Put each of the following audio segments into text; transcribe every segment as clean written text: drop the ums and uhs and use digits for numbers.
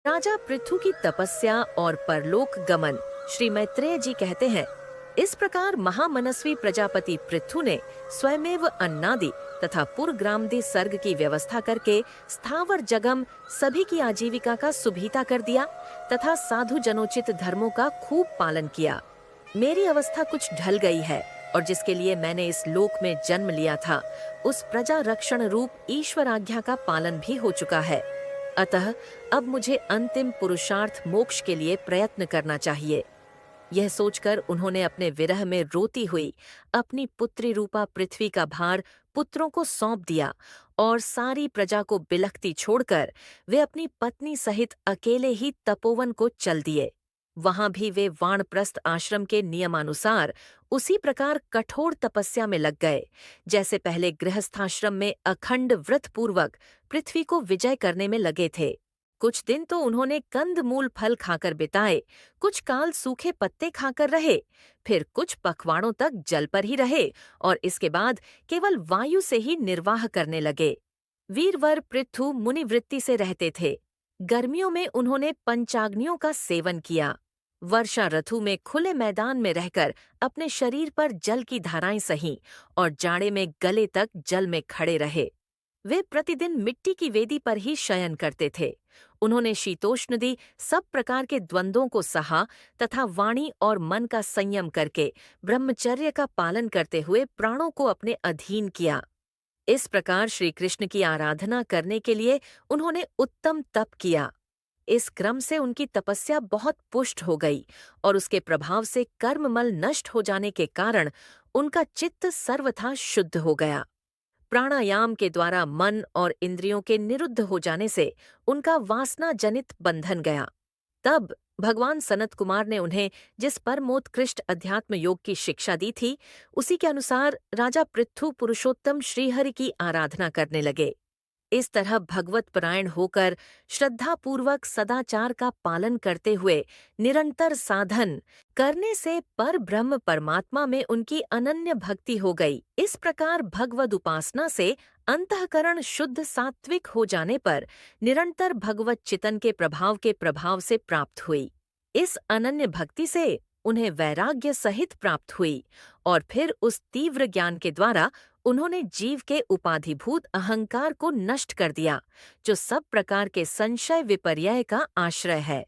राजा पृथु की तपस्या और परलोक गमन। श्री मैत्रेय जी कहते हैं, इस प्रकार महामनस्वी प्रजापति पृथु ने स्वयमेव अन्नादि तथा पुरग्रामदि सर्ग की व्यवस्था करके स्थावर जगम सभी की आजीविका का सुभीता कर दिया तथा साधु जनोचित धर्मों का खूब पालन किया। मेरी अवस्था कुछ ढल गई है और जिसके लिए मैंने इस लोक में जन्म लिया था, उस प्रजा रक्षण रूप ईश्वर आज्ञा का पालन भी हो चुका है। अतः अब मुझे अंतिम पुरुषार्थ मोक्ष के लिए प्रयत्न करना चाहिए। यह सोचकर उन्होंने अपने विरह में रोती हुई अपनी पुत्री रूपा पृथ्वी का भार पुत्रों को सौंप दिया और सारी प्रजा को बिलखती छोड़कर वे अपनी पत्नी सहित अकेले ही तपोवन को चल दिए। वहां भी वे वानप्रस्थ आश्रम के नियमानुसार उसी प्रकार कठोर तपस्या में लग गए, जैसे पहले गृहस्थाश्रम में अखंड व्रत पूर्वक पृथ्वी को विजय करने में लगे थे। कुछ दिन तो उन्होंने कंद मूल फल खाकर बिताए, कुछ काल सूखे पत्ते खाकर रहे, फिर कुछ पखवाड़ों तक जल पर ही रहे और इसके बाद केवल वायु से ही निर्वाह करने लगे। वीरवर पृथु मुनिवृत्ति से रहते थे। गर्मियों में उन्होंने पंचाग्नियों का सेवन किया। वर्षा ऋतु में खुले मैदान में रहकर अपने शरीर पर जल की धाराएं सहीं और जाड़े में गले तक जल में खड़े रहे। वे प्रतिदिन मिट्टी की वेदी पर ही शयन करते थे। उन्होंने शीतोष्णदि सब प्रकार के द्वंद्वों को सहा तथा वाणी और मन का संयम करके ब्रह्मचर्य का पालन करते हुए प्राणों को अपने अधीन किया। इस प्रकार श्री कृष्ण की आराधना करने के लिए उन्होंने उत्तम तप किया। इस क्रम से उनकी तपस्या बहुत पुष्ट हो गई और उसके प्रभाव से कर्ममल नष्ट हो जाने के कारण उनका चित्त सर्वथा शुद्ध हो गया। प्राणायाम के द्वारा मन और इंद्रियों के निरुद्ध हो जाने से उनका वासना जनित बंधन गया। तब भगवान सनत कुमार ने उन्हें जिस परमोत्कृष्ट अध्यात्म योग की शिक्षा दी थी, उसी के अनुसार राजा पृथु पुरुषोत्तम श्रीहरि की आराधना करने लगे। इस तरह भगवत परायण होकर श्रद्धापूर्वक सदाचार का पालन करते हुए निरंतर साधन करने से पर ब्रह्म परमात्मा में उनकी अनन्य भक्ति हो गई। इस प्रकार भगवद उपासना से अंतःकरण शुद्ध सात्विक हो जाने पर निरंतर भगवत चितन के प्रभाव से प्राप्त हुई। इस अनन्य भक्ति से उन्हें वैराग्य सहित प्राप्त हुई और फिर उस तीव्र ज्ञान के द्वारा उन्होंने जीव के उपाधिभूत अहंकार को नष्ट कर दिया, जो सब प्रकार के संशय विपर्यय का आश्रय है।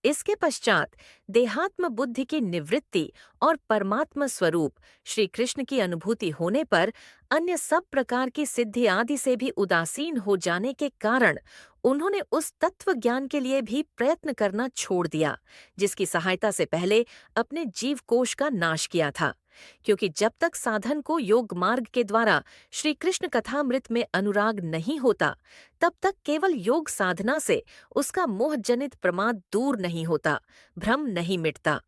इसके पश्चात देहात्म बुद्धि की निवृत्ति और परमात्मा स्वरूप श्री कृष्ण की अनुभूति होने पर अन्य सब प्रकार की सिद्धि आदि से भी उदासीन हो जाने के कारण उन्होंने उस तत्व ज्ञान के लिए भी प्रयत्न करना छोड़ दिया, जिसकी सहायता से पहले अपने जीव कोश का नाश किया था। क्योंकि जब तक साधन को योग मार्ग के द्वारा श्री कृष्ण कथामृत में अनुराग नहीं होता, तब तक केवल योग साधना से उसका मोहजनित प्रमाद दूर नहीं होता, भ्रम नहीं मिटता।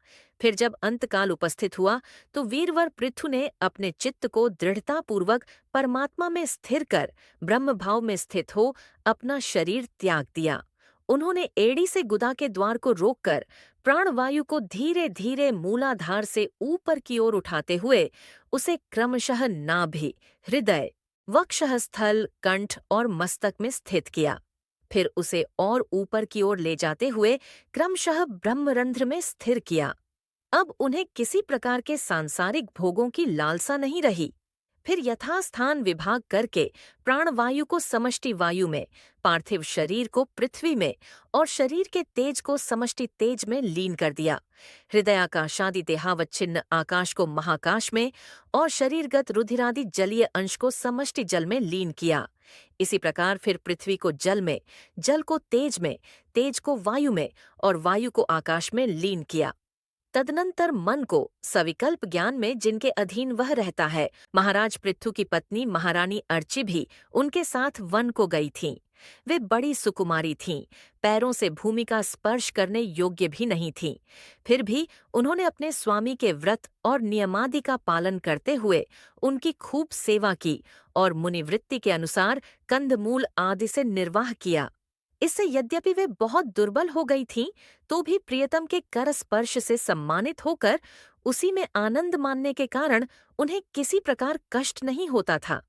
फिर जब अंतकाल उपस्थित हुआ तो वीरवर पृथु ने अपने चित्त को दृढ़तापूर्वक परमात्मा में स्थिर कर ब्रह्म भाव में स्थित हो अपना शरीर त्याग दिया। उन्होंने एड़ी से गुदा के द्वार को रोककर प्राणवायु को धीरे धीरे मूलाधार से ऊपर की ओर उठाते हुए उसे क्रमशः नाभि, हृदय, वक्षस्थल, कंठ और मस्तक में स्थित किया। फिर उसे और ऊपर की ओर ले जाते हुए क्रमशः ब्रह्मरंध्र में स्थिर किया। अब उन्हें किसी प्रकार के सांसारिक भोगों की लालसा नहीं रही। फिर यथास्थान विभाग करके प्राणवायु को समष्टि वायु में, पार्थिव शरीर को पृथ्वी में और शरीर के तेज को समष्टि तेज में लीन कर दिया। हृदयाकाशादि देहावच्छिन्न आकाश को महाकाश में और शरीरगत रुधिरादि जलीय अंश को समष्टि जल में लीन किया। इसी प्रकार फिर पृथ्वी को जल में, जल को तेज में, तेज को वायु में और वायु को आकाश में लीन किया। तदनंतर मन को सविकल्प ज्ञान में जिनके अधीन वह रहता है, महाराज पृथु की पत्नी महारानी अर्ची भी उनके साथ वन को गई थीं। वे बड़ी सुकुमारी थीं, पैरों से भूमि का स्पर्श करने योग्य भी नहीं थीं। फिर भी उन्होंने अपने स्वामी के व्रत और नियमादि का पालन करते हुए उनकी खूब सेवा की और मुनिवृत्ति के अनुसार कंदमूल आदि से निर्वाह किया। इससे यद्यपि वे बहुत दुर्बल हो गई थीं, तो भी प्रियतम के कर स्पर्श से सम्मानित होकर उसी में आनंद मानने के कारण उन्हें किसी प्रकार कष्ट नहीं होता था।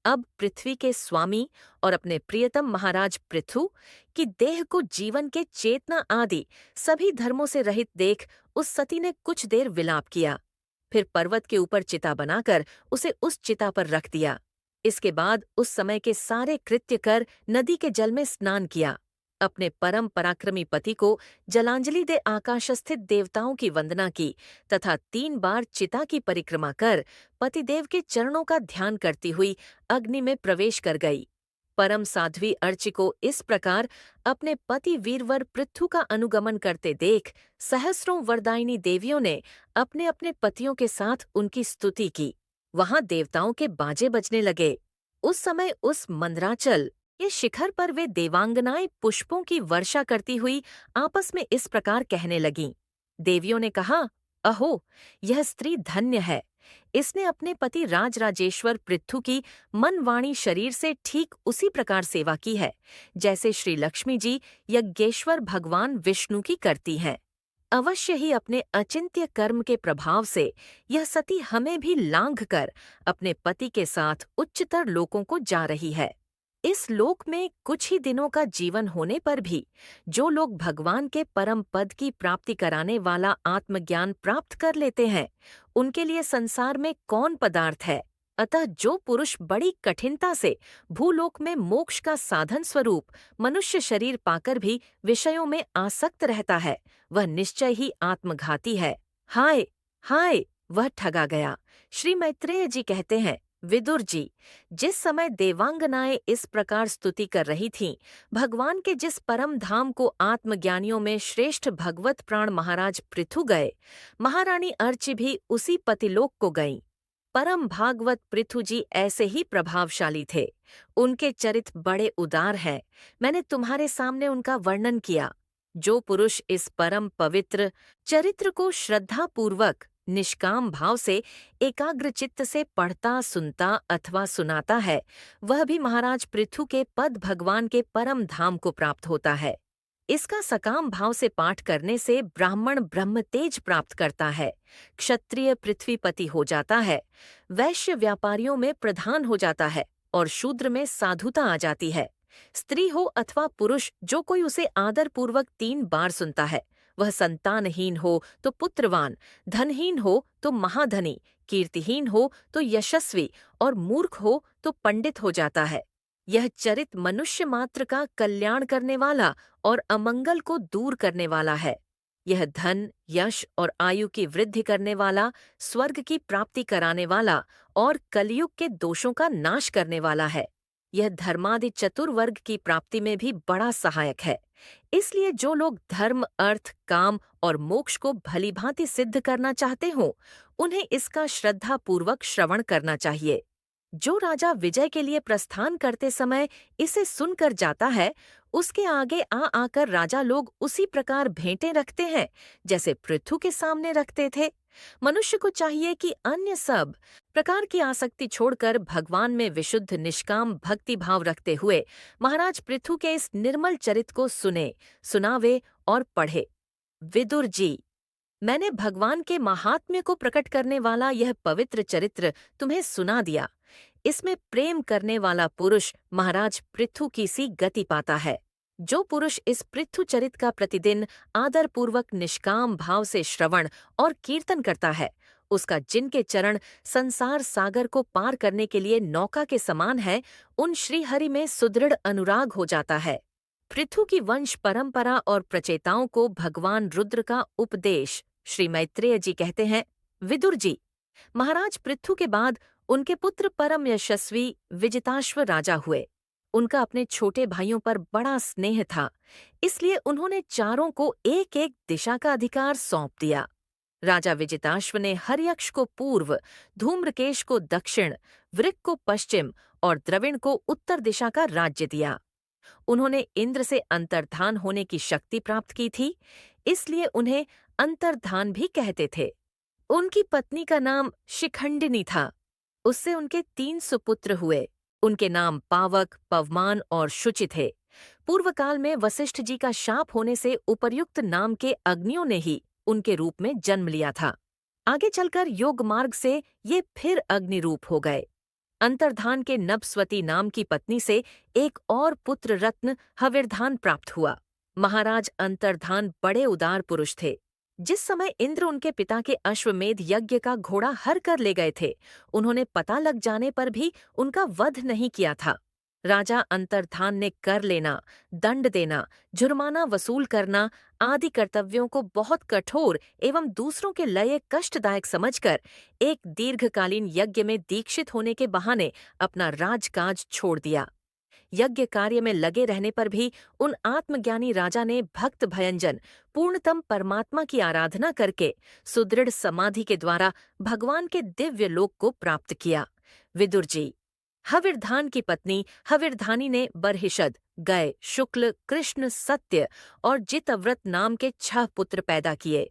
अब पृथ्वी के स्वामी और अपने प्रियतम महाराज पृथु की देह को जीवन के चेतना आदि सभी धर्मों से रहित देख उस सती ने कुछ देर विलाप किया। फिर पर्वत के ऊपर चिता बनाकर उसे उस चिता पर रख दिया। इसके बाद उस समय के सारे कृत्य कर नदी के जल में स्नान किया। अपने परम पराक्रमी पति को जलांजलि दे आकाशस्थित देवताओं की वंदना की तथा 3 बार चिता की परिक्रमा कर पतिदेव के चरणों का ध्यान करती हुई अग्नि में प्रवेश कर गई। परम साध्वी अर्ची को इस प्रकार अपने पति वीरवर पृथु का अनुगमन करते देख सहस्रों वरदायिनी देवियों ने अपने अपने पतियों के साथ उनकी स्तुति की। वहां देवताओं के बाजे बजने लगे। उस समय उस मंदराचल ये शिखर पर वे देवांगनाएं पुष्पों की वर्षा करती हुई आपस में इस प्रकार कहने लगीं। देवियों ने कहा, अहो, यह स्त्री धन्य है। इसने अपने पति राजराजेश्वर पृथु की मन वाणी शरीर से ठीक उसी प्रकार सेवा की है जैसे श्री लक्ष्मी जी यज्ञेश्वर भगवान विष्णु की करती हैं। अवश्य ही अपने अचिंत्य कर्म के प्रभाव से यह सती हमें भी लांघ कर अपने पति के साथ उच्चतर लोकों को जा रही है। इस लोक में कुछ ही दिनों का जीवन होने पर भी जो लोग भगवान के परम पद की प्राप्ति कराने वाला आत्मज्ञान प्राप्त कर लेते हैं, उनके लिए संसार में कौन पदार्थ है। अतः जो पुरुष बड़ी कठिनता से भूलोक में मोक्ष का साधन स्वरूप मनुष्य शरीर पाकर भी विषयों में आसक्त रहता है, वह निश्चय ही आत्मघाती है। हाय हाय, वह ठगा गया। श्री मैत्रेय जी कहते हैं, विदुर जी, जिस समय देवांगनाएं इस प्रकार स्तुति कर रही थीं, भगवान के जिस परम धाम को आत्मज्ञानियों में श्रेष्ठ भगवत प्राण महाराज पृथु गए, महारानी अर्ची भी उसी पतिलोक को गईं। परम भागवत पृथु जी ऐसे ही प्रभावशाली थे। उनके चरित्र बड़े उदार हैं। मैंने तुम्हारे सामने उनका वर्णन किया। जो पुरुष इस परम पवित्र चरित्र को श्रद्धापूर्वक निष्काम भाव से एकाग्र चित्त से पढ़ता, सुनता अथवा सुनाता है, वह भी महाराज पृथु के पद भगवान के परम धाम को प्राप्त होता है। इसका सकाम भाव से पाठ करने से ब्राह्मण ब्रह्म तेज प्राप्त करता है, क्षत्रिय पृथ्वीपति हो जाता है, वैश्य व्यापारियों में प्रधान हो जाता है और शूद्र में साधुता आ जाती है। स्त्री हो अथवा पुरुष, जो कोई उसे आदरपूर्वक 3 बार सुनता है, वह संतानहीन हो तो पुत्रवान, धनहीन हो तो महाधनी, कीर्तिहीन हो तो यशस्वी और मूर्ख हो तो पंडित हो जाता है। यह चरित मनुष्य मात्र का कल्याण करने वाला और अमंगल को दूर करने वाला है। यह धन, यश और आयु की वृद्धि करने वाला, स्वर्ग की प्राप्ति कराने वाला और कलयुग के दोषों का नाश करने वाला है। यह धर्मादि चतुर्वर्ग की प्राप्ति में भी बड़ा सहायक है। इसलिए जो लोग धर्म, अर्थ, काम और मोक्ष को भलीभांति सिद्ध करना चाहते हों, उन्हें इसका श्रद्धापूर्वक श्रवण करना चाहिए। जो राजा विजय के लिए प्रस्थान करते समय इसे सुनकर जाता है, उसके आगे आकर राजा लोग उसी प्रकार भेंटें रखते हैं जैसे पृथु के सामने रखते थे। मनुष्य को चाहिए कि अन्य सब प्रकार की आसक्ति छोड़कर भगवान में विशुद्ध निष्काम भक्ति भाव रखते हुए महाराज पृथु के इस निर्मल चरित को सुने, सुनावे और पढ़े। विदुर जी, मैंने भगवान के महात्म्य को प्रकट करने वाला यह पवित्र चरित्र तुम्हें सुना दिया। इसमें प्रेम करने वाला पुरुष महाराज पृथु की सी गति पाता है। जो पुरुष इस पृथु चरित का प्रतिदिन आदरपूर्वक निष्काम भाव से श्रवण और कीर्तन करता है, उसका जिनके चरण संसार सागर को पार करने के लिए नौका के समान है, उन श्रीहरि में सुदृढ़ अनुराग हो जाता है। पृथु की वंश परंपरा और प्रचेताओं को भगवान रुद्र का उपदेश। श्री मैत्रेय जी कहते हैं, विदुर जी, महाराज पृथु के बाद उनके पुत्र परम यशस्वी विजिताश्व राजा हुए। उनका अपने छोटे भाइयों पर बड़ा स्नेह था, इसलिए उन्होंने चारों को एक एक दिशा का अधिकार सौंप दिया। राजा विजिताश्व ने हर्यक्ष को पूर्व, धूम्रकेश को दक्षिण, वृक को पश्चिम और द्रविण को उत्तर दिशा का राज्य दिया। उन्होंने इंद्र से अंतर्धान होने की शक्ति प्राप्त की थी, इसलिए उन्हें अंतर्धान भी कहते थे। उनकी पत्नी का नाम शिखंडिनी था। उससे उनके 3 सुपुत्र हुए। उनके नाम पावक, पवमान और शुचि थे। पूर्व काल में वशिष्ठ जी का शाप होने से उपर्युक्त नाम के अग्नियों ने ही उनके रूप में जन्म लिया था। आगे चलकर योग मार्ग से ये फिर अग्नि रूप हो गए। अंतर्धान के नभस्वती नाम की पत्नी से एक और पुत्र रत्न हविर्धान प्राप्त हुआ। महाराज अंतर्धान बड़े उदार पुरुष थे। जिस समय इंद्र उनके पिता के अश्वमेध यज्ञ का घोड़ा हर कर ले गए थे, उन्होंने पता लग जाने पर भी उनका वध नहीं किया था। राजा अंतर्धान ने कर लेना, दंड देना, जुर्माना वसूल करना आदि कर्तव्यों को बहुत कठोर एवं दूसरों के लिए कष्टदायक समझकर एक दीर्घकालीन यज्ञ में दीक्षित होने के बहाने अपना राजकाज छोड़ दिया। यज्ञ कार्य में लगे रहने पर भी उन आत्मज्ञानी राजा ने भक्त भयंजन पूर्णतम परमात्मा की आराधना करके सुदृढ़ समाधि के द्वारा भगवान के दिव्य लोक को प्राप्त किया। विदुर जी। हविर्धान की पत्नी हविर्धानी ने बरहिषद, गय, शुक्ल, कृष्ण, सत्य और जितव्रत नाम के 6 पुत्र पैदा किए।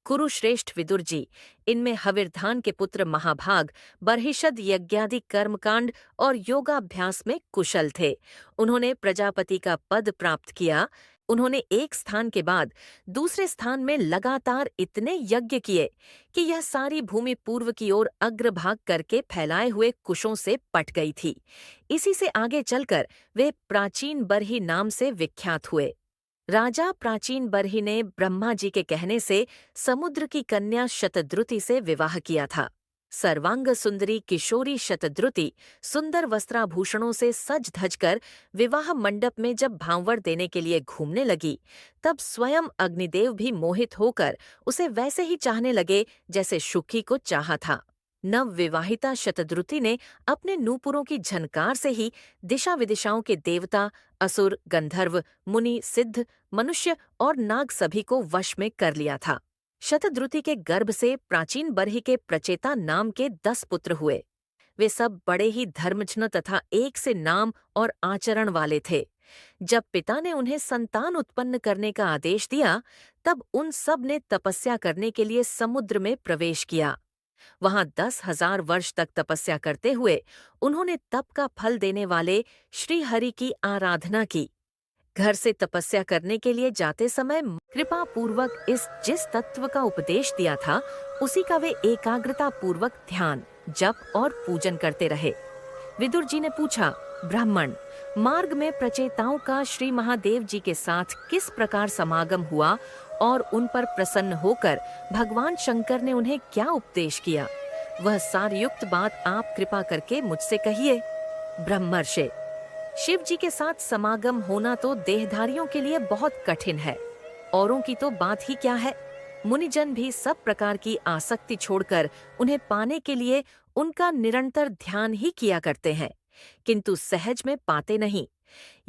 कुरुश्रेष्ठ विदुर जी, इनमें हविर्धान के पुत्र महाभाग बरहिषद यज्ञादि कर्मकांड और योगाभ्यास में कुशल थे। उन्होंने प्रजापति का पद प्राप्त किया। उन्होंने एक स्थान के बाद दूसरे स्थान में लगातार इतने यज्ञ किए कि यह सारी भूमि पूर्व की ओर अग्रभाग करके फैलाए हुए कुशों से पट गई थी। इसी से आगे चलकर वे प्राचीन बरही नाम से विख्यात हुए। राजा प्राचीन बरही ने ब्रह्मा जी के कहने से समुद्र की कन्या शतद्रुति से विवाह किया था। सर्वांग सुंदरी किशोरी शतद्रुति सुंदर वस्त्राभूषणों से सज धज कर विवाह मंडप में जब भांवर देने के लिए घूमने लगी, तब स्वयं अग्निदेव भी मोहित होकर उसे वैसे ही चाहने लगे जैसे शुकी को चाहा था। नवविवाहिता शतद्रुति ने अपने नूपुरों की झनकार से ही दिशा विदिशाओं के देवता, असुर, गंधर्व, मुनि, सिद्ध, मनुष्य और नाग सभी को वश में कर लिया था। शतद्रुति के गर्भ से प्राचीन बरही के प्रचेता नाम के 10 पुत्र हुए। वे सब बड़े ही धर्मज्ञ तथा एक से नाम और आचरण वाले थे। जब पिता ने उन्हें संतान उत्पन्न करने का आदेश दिया, तब उन सब ने तपस्या करने के लिए समुद्र में प्रवेश किया। वहां 10,000 वर्ष तक तपस्या करते हुए उन्होंने तप का फल देने वाले श्री हरि की आराधना की। घर से तपस्या करने के लिए जाते समय कृपा पूर्वक जिस तत्व का उपदेश दिया था, उसी का वे एकाग्रता पूर्वक ध्यान, जप और पूजन करते रहे। विदुर जी ने पूछा, ब्राह्मण, मार्ग में प्रचेताओं का श्री महादेव जी के साथ किस प्रकार समागम हुआ और उन पर प्रसन्न होकर भगवान शंकर ने उन्हें क्या उपदेश किया? वह सारयुक्त बात आप कृपा करके मुझसे कहिए। ब्रह्मर्षि, शिव जी के साथ समागम होना तो देहधारियों के लिए बहुत कठिन है। औरों की तो बात ही क्या है। मुनिजन भी सब प्रकार की आसक्ति छोड़कर उन्हें पाने के लिए उनका निरंतर ध्यान ही किया करते हैं, किंतु सहज में पाते नहीं।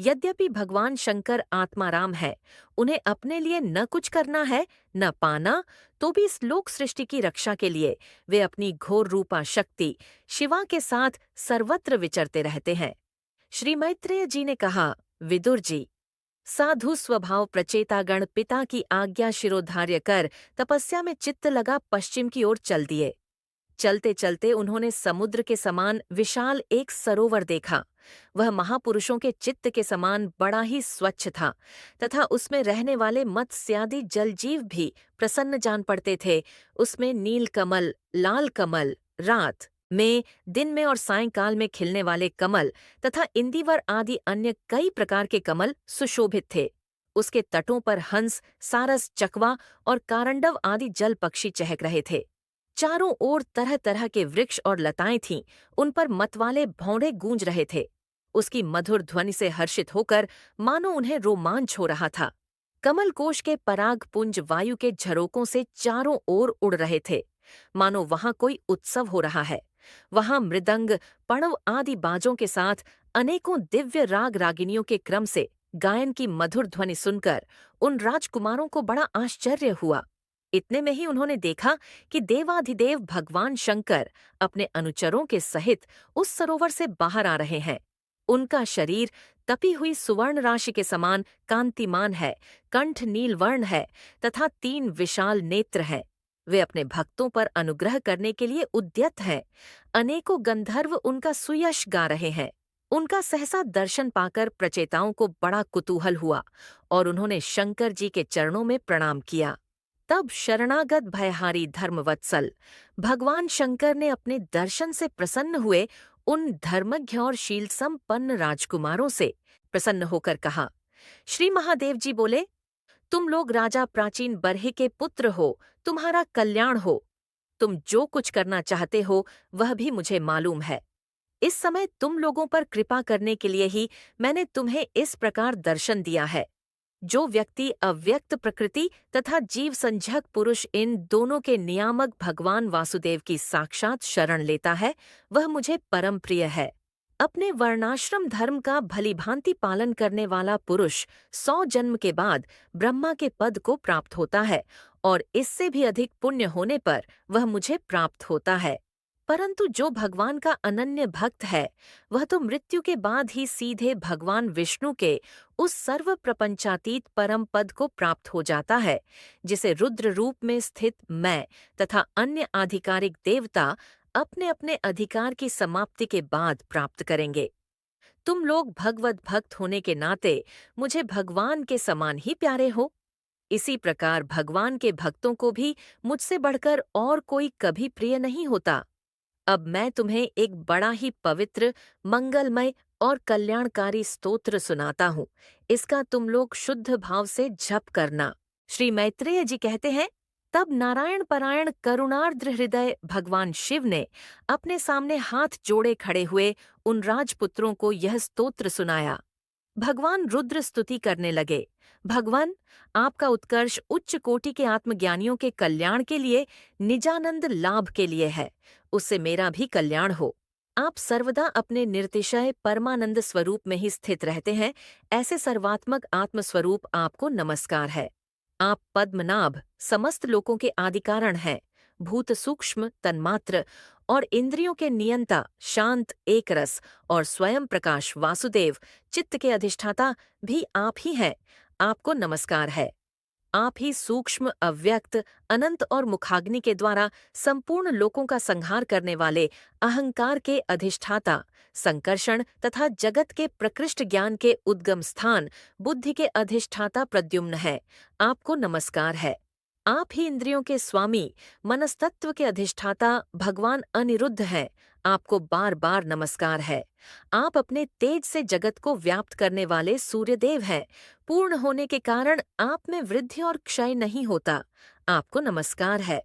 यद्यपि भगवान शंकर आत्माराम है, उन्हें अपने लिए न कुछ करना है न पाना, तो भी इस लोक सृष्टि की रक्षा के लिए वे अपनी घोर रूपा शक्ति शिवा के साथ सर्वत्र विचरते रहते हैं। श्री मैत्रेय जी ने कहा, विदुर जी, साधु स्वभाव प्रचेतागण पिता की आज्ञा शिरोधार्य कर तपस्या में चित्त लगा पश्चिम की ओर चल दिए। चलते चलते उन्होंने समुद्र के समान विशाल एक सरोवर देखा। वह महापुरुषों के चित्त के समान बड़ा ही स्वच्छ था तथा उसमें रहने वाले मत्स्यादि जलजीव भी प्रसन्न जान पड़ते थे। उसमें नील कमल, लाल कमल, रात में, दिन में और सायंकाल में खिलने वाले कमल तथा इंदिवर आदि अन्य कई प्रकार के कमल सुशोभित थे। उसके तटों पर हंस, सारस, चकवा और कारंडव आदि जल पक्षी चहक रहे थे। चारों ओर तरह तरह के वृक्ष और लताएं थीं, उन पर मतवाले भौंडे गूंज रहे थे। उसकी मधुर ध्वनि से हर्षित होकर मानो उन्हें रोमांच हो रहा था। कमलकोश के पराग पुंज वायु के झरोकों से चारों ओर उड़ रहे थे, मानो वहां कोई उत्सव हो रहा है। वहां मृदंग, पणव आदि बाजों के साथ अनेकों दिव्य राग रागिनियों के क्रम से गायन की मधुर ध्वनि सुनकर उन राजकुमारों को बड़ा आश्चर्य हुआ। इतने में ही उन्होंने देखा कि देवाधिदेव भगवान शंकर अपने अनुचरों के सहित उस सरोवर से बाहर आ रहे हैं। उनका शरीर तपी हुई सुवर्ण राशि के समान कांतिमान है, कंठ नीलवर्ण है तथा 3 विशाल नेत्र हैं। वे अपने भक्तों पर अनुग्रह करने के लिए उद्यत हैं। अनेकों गंधर्व उनका सुयश गा रहे हैं। उनका सहसा दर्शन पाकर प्रचेताओं को बड़ा कुतूहल हुआ और उन्होंने शंकर जी के चरणों में प्रणाम किया। तब शरणागत भयहारी धर्मवत्सल भगवान शंकर ने अपने दर्शन से प्रसन्न हुए उन धर्मज्ञ और शील संपन्न राजकुमारों से प्रसन्न होकर कहा। श्री महादेव जी बोले, तुम लोग राजा प्राचीन बरहे के पुत्र हो, तुम्हारा कल्याण हो। तुम जो कुछ करना चाहते हो वह भी मुझे मालूम है। इस समय तुम लोगों पर कृपा करने के लिए ही मैंने तुम्हें इस प्रकार दर्शन दिया है। जो व्यक्ति अव्यक्त प्रकृति तथा जीव संज्ञक पुरुष इन दोनों के नियामक भगवान वासुदेव की साक्षात शरण लेता है वह मुझे परम प्रिय है। अपने वर्णाश्रम धर्म का भलीभांति पालन करने वाला पुरुष 100 जन्म के बाद ब्रह्मा के पद को प्राप्त होता है और इससे भी अधिक पुण्य होने पर वह मुझे प्राप्त होता है। परंतु जो भगवान का अनन्य भक्त है वह तो मृत्यु के बाद ही सीधे भगवान विष्णु के उस सर्व प्रपंचातीत परम पद को प्राप्त हो जाता है जिसे रुद्र रूप में स्थित मैं तथा अन्य आधिकारिक देवता अपने अपने अधिकार की समाप्ति के बाद प्राप्त करेंगे। तुम लोग भगवत भक्त होने के नाते मुझे भगवान के समान ही प्यारे हो। इसी प्रकार भगवान के भक्तों को भी मुझसे बढ़कर और कोई कभी प्रिय नहीं होता। अब मैं तुम्हें एक बड़ा ही पवित्र, मंगलमय और कल्याणकारी स्तोत्र सुनाता हूँ। इसका तुम लोग शुद्ध भाव से जप करना। श्री मैत्रेय जी कहते हैं, तब नारायण परायण करुणार्द्र हृदय भगवान शिव ने अपने सामने हाथ जोड़े खड़े हुए उन राजपुत्रों को यह स्तोत्र सुनाया। भगवान रुद्र स्तुति करने लगे, भगवान, आपका उत्कर्ष उच्च कोटि के आत्मज्ञानियों के कल्याण के लिए, निजानंद लाभ के लिए है। उससे मेरा भी कल्याण हो। आप सर्वदा अपने निर्तिशय परमानंद स्वरूप में ही स्थित रहते हैं। ऐसे सर्वात्मक आत्मस्वरूप आपको नमस्कार है। आप पद्मनाभ समस्त लोकों के आदिकारण हैं। भूत सूक्ष्म तन्मात्र और इंद्रियों के नियंता शांत एक रस और स्वयं प्रकाश वासुदेव चित्त के अधिष्ठाता भी आप ही हैं। आपको नमस्कार है। आप ही सूक्ष्म अव्यक्त अनंत और मुखाग्नि के द्वारा संपूर्ण लोकों का संहार करने वाले अहंकार के अधिष्ठाता, संकर्षण तथा जगत के प्रकृष्ट ज्ञान के उद्गम स्थान बुद्धि के अधिष्ठाता प्रद्युम्न है। आपको नमस्कार है। आप ही इंद्रियों के स्वामी, मनस्तत्व के अधिष्ठाता भगवान अनिरुद्ध हैं। आपको बार बार नमस्कार है। आप अपने तेज से जगत को व्याप्त करने वाले सूर्यदेव हैं। पूर्ण होने के कारण आप में वृद्धि और क्षय नहीं होता। आपको नमस्कार है।